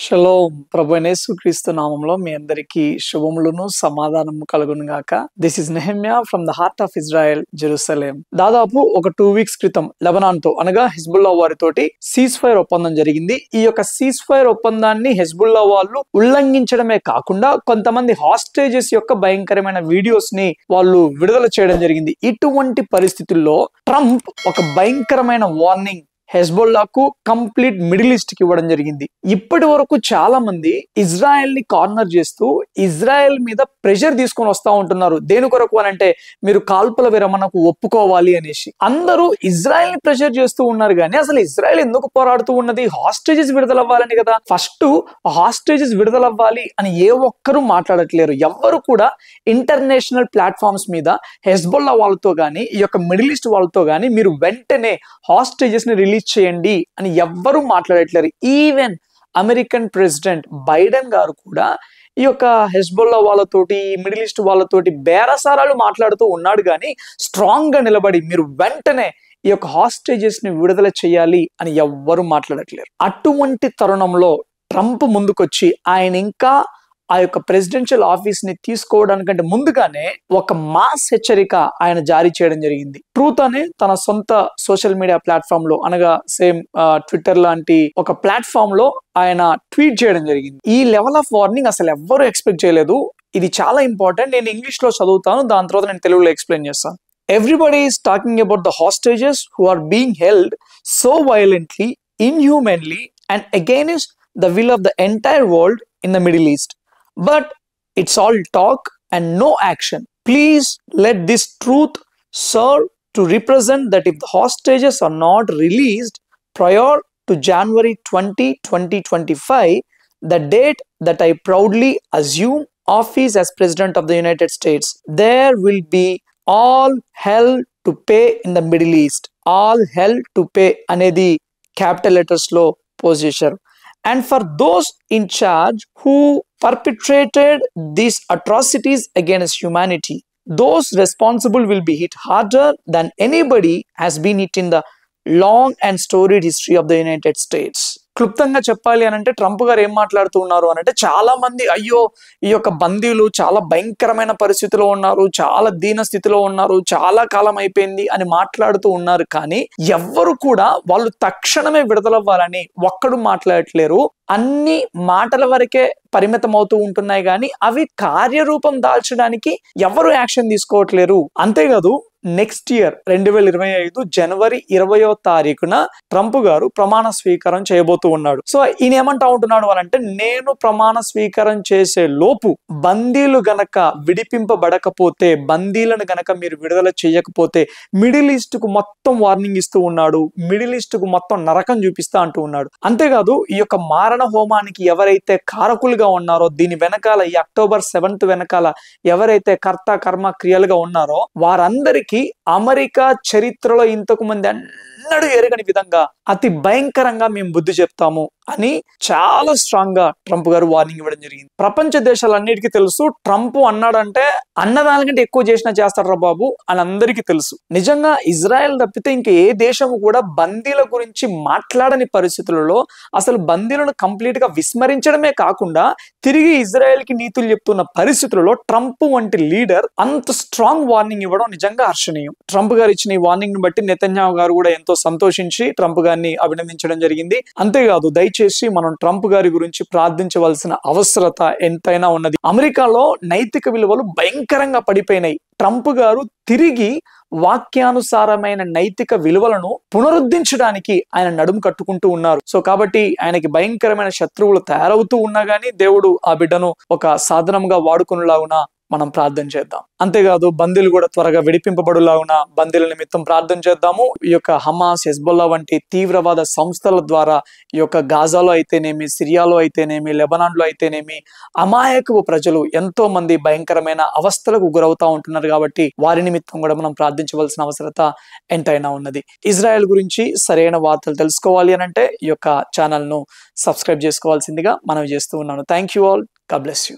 Shalom ప్రభు యేసుక్రీస్తు నామంలో మీ అందరికీ శుభములను సమాధానము కలుగును గాక. This is Nehemiah from the heart of Israel, Jerusalem. దాదాపు ఒక 2 weeks క్రితం లెబనాన్ తో అనగా హిజ్బుల్లా వారితోటి సీజ్ ఫైర్ ఒప్పందం జరిగింది. ఈ యొక్క సీజ్ ఫైర్ ఒప్పందాన్ని హిజ్బుల్లా వాళ్ళు ఉల్లంఘించడమే కాకుండా కొంతమంది హాస్టేజెస్ యొక్క భయంకరమైన వీడియోస్ ని వాళ్ళు విడుదల చేయడం జరిగింది. ఇటువంటి పరిస్థితుల్లో ట్రంప్ ఒక భయంకరమైన వార్నింగ్ హెజ్బుల్లాకు కంప్లీట్ మిడిల్ ఈస్ట్ కి ఇవ్వడం జరిగింది. ఇప్పటి వరకు చాలా మంది ఇజ్రాయెల్ ని కార్నర్ చేస్తూ ఇజ్రాయెల్ మీద ప్రెషర్ తీసుకొని వస్తా ఉంటున్నారు. దేని కొరకు అని అంటే మీరు కాల్పుల విరమణకు ఒప్పుకోవాలి అనేసి అందరూ ఇజ్రాయెల్ ని ప్రెషర్ చేస్తూ ఉన్నారు. కానీ అసలు ఇజ్రాయెల్ ఎందుకు పోరాడుతూ ఉన్నది? హాస్టేజెస్ విడుదలవ్వాలని కదా. ఫస్ట్ హాస్టేజెస్ విడుదలవ్వాలి అని ఏ ఒక్కరూ మాట్లాడట్లేరు. ఎవ్వరు కూడా ఇంటర్నేషనల్ ప్లాట్ఫామ్స్ మీద హెజ్బుల్లా వాళ్ళతో గానీ ఈ యొక్క మిడిల్ ఈస్ట్ వాళ్ళతో గానీ మీరు వెంటనే హాస్టేజెస్ ని రిలీజ్ చేయండి అని ఎవ్వరూ మాట్లాడట్లేరు. ఈవెన్ అమెరికన్ ప్రెసిడెంట్ బైడెన్ గారు కూడా ఈ యొక్క హెజ్బుల్లా వాళ్ళతోటి మిడిల్ ఈస్ట్ వాళ్ళతోటి బేరసారాలు మాట్లాడుతూ ఉన్నాడు. కానీ స్ట్రాంగ్ గా నిలబడి మీరు వెంటనే ఈ యొక్క హాస్టేజెస్ ని విడుదల చేయాలి అని ఎవ్వరూ మాట్లాడట్లేరు. అటువంటి తరుణంలో ట్రంప్ ముందుకొచ్చి ఆయన ఇంకా ఆ యొక్క ప్రెసిడెన్షియల్ ఆఫీస్ ని తీసుకోవడానికంటే ముందుగానే ఒక మాస్ హెచ్చరిక ఆయన జారీ చేయడం జరిగింది. ట్రూత్ అనే తన సొంత సోషల్ మీడియా ప్లాట్ఫామ్ లో అనగా సేమ్ ట్విట్టర్ లాంటి ఒక ప్లాట్ఫామ్ లో ఆయన ట్వీట్ చేయడం జరిగింది. ఈ లెవెల్ ఆఫ్ వార్నింగ్ అసలు ఎవ్వరూ ఎక్స్పెక్ట్ చేయలేదు. ఇది చాలా ఇంపార్టెంట్. నేను ఇంగ్లీష్ లో చదువుతాను, దాని తర్వాత నేను తెలుగులో ఎక్స్ప్లెయిన్ చేస్తాను. Everybody is talking about the hostages who are being held so violently, inhumanly, and against the will of the entire world in the Middle East. But it's all talk and no action. Please let this truth serve to represent that if the hostages are not released prior to January 20, 2025, the date that I proudly assume office as President of the United States, there will be all hell to pay in the Middle East. All hell to pay అనేది capital letters లో post చేశారు. And for those in charge who perpetrated these atrocities against humanity, those responsible will be hit harder than anybody has been hit in the long and storied history of the United States. క్లుప్తంగా చెప్పాలి అని అంటే Trump గారు ఏం మాట్లాడుతూ ఉన్నారు అని అంటే చాలా మంది అయ్యో ఈ యొక్క బందీలు చాలా భయంకరమైన పరిస్థితిలో ఉన్నారు, చాలా దీన స్థితిలో ఉన్నారు, చాలా కాలం అయిపోయింది అని మాట్లాడుతూ ఉన్నారు. కానీ ఎవ్వరు కూడా వాళ్ళు తక్షణమే విడుదలవ్వాలని ఒక్కడు మాట్లాడట్లేరు. అన్ని మాటల వరకే పరిమితం అవుతూ ఉంటున్నాయి కానీ అవి కార్యరూపం దాల్చడానికి ఎవరు యాక్షన్ తీసుకోవట్లేరు. అంతేకాదు నెక్స్ట్ ఇయర్ 2025 జనవరి 20వ తారీఖున ట్రంప్ గారు ప్రమాణ స్వీకారం చేయబోతూ ఉన్నాడు. సో ఈయన ఏమంటా ఉంటున్నాడు అని అంటే నేను ప్రమాణ స్వీకారం చేసే లోపు బందీలు గనక విడిపింపబడకపోతే, బందీలను గనక మీరు విడుదల చేయకపోతే మిడిల్ ఈస్ట్ కు మొత్తం వార్నింగ్ ఇస్తూ ఉన్నాడు. మిడిల్ ఈస్ట్ కు మొత్తం నరకం చూపిస్తా అంటూ ఉన్నాడు. అంతేకాదు ఈ యొక్క మారణ హోమానికి ఎవరైతే కారకులుగా ఉన్నారో, దీని వెనకాల ఈ October 7th వెనకాల ఎవరైతే కర్త కర్మ క్రియలుగా ఉన్నారో వారందరికీ అమెరికా చరిత్రలో ఇంతకు ముందు ఎన్నడూ ఎరగని విధంగా అతి భయంకరంగా మేము బుద్ధి చెప్తాము అని చాలా స్ట్రాంగ్ గా ట్రంప్ గారు వార్నింగ్ ఇవ్వడం జరిగింది. ప్రపంచ దేశాలన్నిటికీ తెలుసు ట్రంప్ అన్నాడంటే అన్నదానికంటే ఎక్కువ చేసినా చేస్తారా బాబు అని అందరికీ తెలుసు. నిజంగా ఇజ్రాయెల్ తప్పితే ఇంకా ఏ దేశము కూడా బందీల గురించి మాట్లాడని పరిస్థితులలో, అసలు బందీలను కంప్లీట్ గా విస్మరించడమే కాకుండా తిరిగి ఇజ్రాయెల్ కి నీతులు చెప్తున్న పరిస్థితులలో ట్రంప్ వంటి లీడర్ అంత స్ట్రాంగ్ వార్నింగ్ ఇవ్వడం నిజంగా హర్షణీయం. ట్రంప్ గారు ఇచ్చిన ఈ వార్నింగ్ ని బట్టి నెతన్యాహు గారు కూడా ఎంతో సంతోషించి ట్రంప్ గారిని అభినందించడం జరిగింది. అంతేకాదు దయచేసి మనం ట్రంప్ గారి గురించి ప్రార్థించవలసిన అవసరత ఎంతైనా ఉన్నది. అమెరికాలో నైతిక విలువలు భయంకరంగా పడిపోయినాయి. ట్రంప్ గారు తిరిగి వాక్యానుసారమైన నైతిక విలువలను పునరుద్ధరించడానికి ఆయన నడుము కట్టుకుంటూ ఉన్నారు. సో కాబట్టి ఆయనకి భయంకరమైన శత్రువులు తయారవుతూ ఉన్నా గానీ దేవుడు ఆ బిడ్డను ఒక సాధనంగా వాడుకునేలాగున మనం ప్రార్థన చేద్దాం. అంతేకాదు బందీలు కూడా త్వరగా విడిపింపబడులాగున బందీల నిమిత్తం ప్రార్థన చేద్దాము. ఈ యొక్క హమాస్, హెజ్బుల్లా వంటి తీవ్రవాద సంస్థల ద్వారా ఈ యొక్క గాజాలో అయితేనేమి, సిరియాలో అయితేనేమి, లెబనాన్ లో అయితేనేమి అమాయకపు ప్రజలు ఎంతో మంది భయంకరమైన అవస్థలకు గురవుతా ఉంటున్నారు. కాబట్టి వారి నిమిత్తం కూడా మనం ప్రార్థించవలసిన అవసరత ఎంతైనా ఉన్నది. ఇజ్రాయెల్ గురించి సరైన వార్తలు తెలుసుకోవాలి అని అంటే ఈ యొక్క ఛానల్ ను సబ్స్క్రైబ్ చేసుకోవాల్సిందిగా మనవి చేస్తూ ఉన్నాను. Thank you all. God bless you.